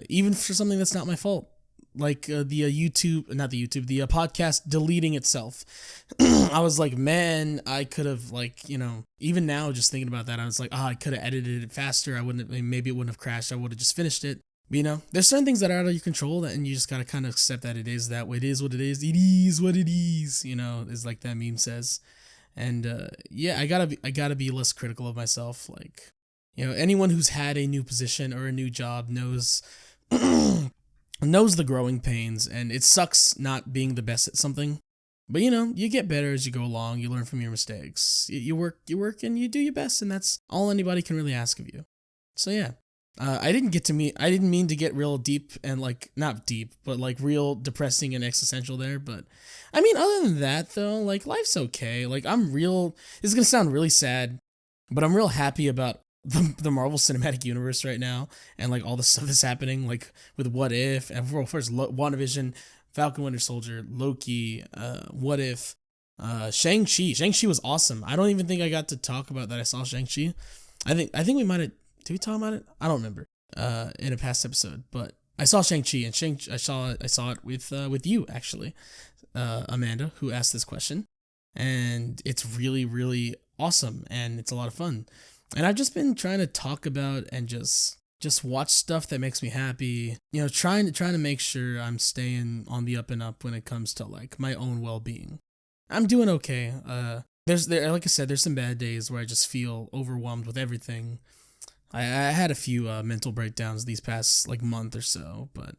even for something that's not my fault. YouTube, not the YouTube, the podcast deleting itself. I was like, man, I could have even now just thinking about that, I was like, I could have edited it faster. Maybe it wouldn't have crashed. I would have just finished it. But, there's certain things that are out of your control and you just got to kind of accept that it is that way. It is what it is. It is what it is, is like that meme says. And, I gotta be less critical of myself. Like, anyone who's had a new position or a new job knows the growing pains, and it sucks not being the best at something. But you get better as you go along. You learn from your mistakes. You work, and you do your best, and that's all anybody can really ask of you. So yeah, I didn't mean to get real deep and not deep, but real depressing and existential there. But I mean, other than that though, life's okay. This is gonna sound really sad, but I'm real happy about the Marvel Cinematic Universe right now, and all the stuff that's happening, with What If, and first WandaVision, Falcon Winter Soldier, Loki, What If, Shang-Chi. Shang-Chi was awesome. I don't even think I got to talk about that I saw Shang-Chi. I think we might have, did we talk about it? I don't remember, in a past episode, but I saw Shang-Chi, and I saw it with you, actually, Amanda, who asked this question, and it's really, really awesome, and it's a lot of fun. And I've just been trying to talk about and just watch stuff that makes me happy. Trying to make sure I'm staying on the up and up when it comes to my own well-being. I'm doing okay. Like I said, there's some bad days where I just feel overwhelmed with everything. I had a few mental breakdowns these past month or so, but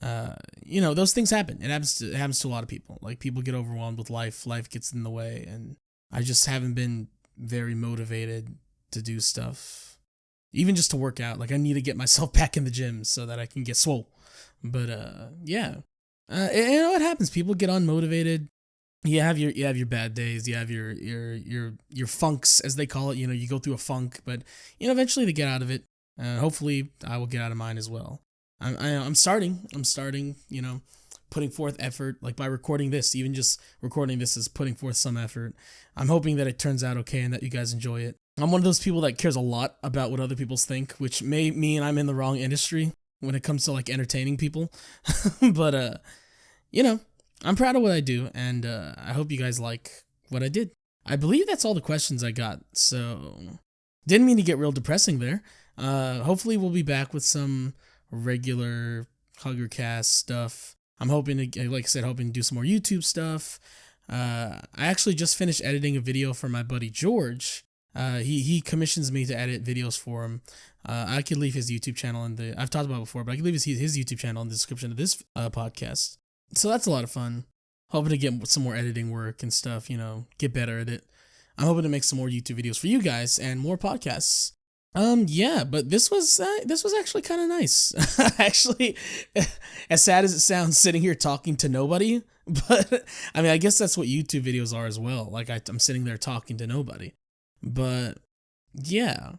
those things happen. It happens to a lot of people. People get overwhelmed with life. Life gets in the way, and I just haven't been very motivated to do stuff, even just to work out. I need to get myself back in the gym so that I can get swole. But it happens. People get unmotivated. You have your bad days. You have your funks, as they call it. You go through a funk, but eventually they get out of it. Hopefully, I will get out of mine as well. I'm starting. Putting forth effort, by recording this. Even just recording this is putting forth some effort. I'm hoping that it turns out okay and that you guys enjoy it. I'm one of those people that cares a lot about what other people think, which may mean I'm in the wrong industry when it comes to entertaining people. But I'm proud of what I do, and I hope you guys like what I did. I believe that's all the questions I got, so didn't mean to get real depressing there. Hopefully we'll be back with some regular Huggercast stuff. I'm hoping to, like I said, hoping to do some more YouTube stuff. I actually just finished editing a video for my buddy George. He commissions me to edit videos for him. I could leave his YouTube channel I've talked about it before, but I could leave his YouTube channel in the description of this podcast. So that's a lot of fun. Hoping to get some more editing work and stuff, get better at it. I'm hoping to make some more YouTube videos for you guys and more podcasts. But this was actually kind of nice. Actually, as sad as it sounds, sitting here talking to nobody, but I mean, I guess that's what YouTube videos are as well. I'm sitting there talking to nobody. But yeah,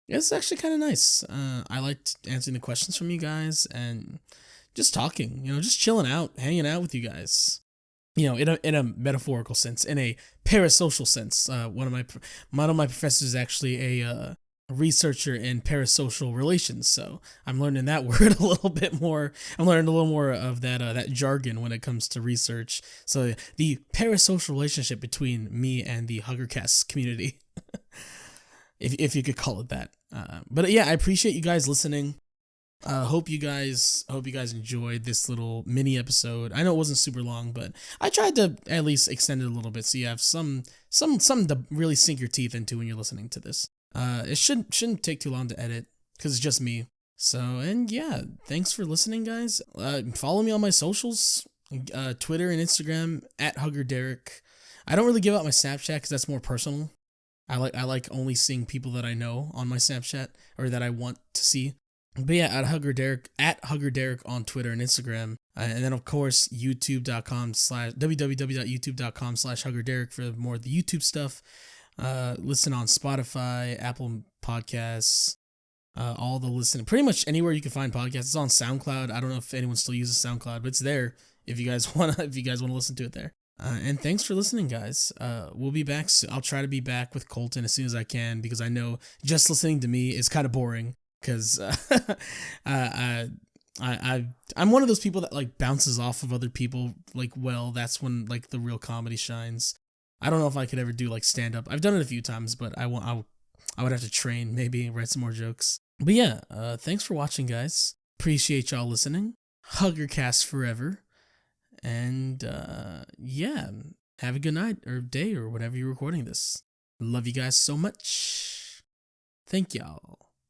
it's actually kind of nice. I liked answering the questions from you guys and just talking, just chilling out, hanging out with you guys. In a metaphorical sense, in a parasocial sense. One of my professors is actually a researcher in parasocial relations, so I'm learning that word a little bit more. I'm learning a little more of that jargon when it comes to research. So the parasocial relationship between me and the Huggercast community, if you could call it that. But yeah, I appreciate you guys listening. Hope you guys enjoyed this little mini episode. I know it wasn't super long, but I tried to at least extend it a little bit so you have something to really sink your teeth into when you're listening to this. It shouldn't take too long to edit because it's just me. So, and yeah, thanks for listening, guys. Follow me on my socials, Twitter and Instagram @HuggerDerek. I don't really give out my Snapchat because that's more personal. I like only seeing people that I know on my Snapchat or that I want to see. But yeah, @HuggerDerek on Twitter and Instagram. And then, of course, www.youtube.com/HuggerDerek for more of the YouTube stuff. Listen on Spotify, Apple Podcasts, all the listening. Pretty much anywhere you can find podcasts. It's on SoundCloud. I don't know if anyone still uses SoundCloud, but it's there if you guys wanna listen to it there. And thanks for listening, guys. We'll be back. I'll try to be back with Colton as soon as I can because I know just listening to me is kind of boring. Because I've I'm one of those people that like bounces off of other people. Like, well, that's when like the real comedy shines. I don't know if I could ever do like stand up. I've done it a few times, but I would have to train, maybe write some more jokes. But yeah, thanks for watching, guys. Appreciate y'all listening. Huggercast forever. And yeah, have a good night or day or whatever you're recording this. Love you guys so much. Thank y'all.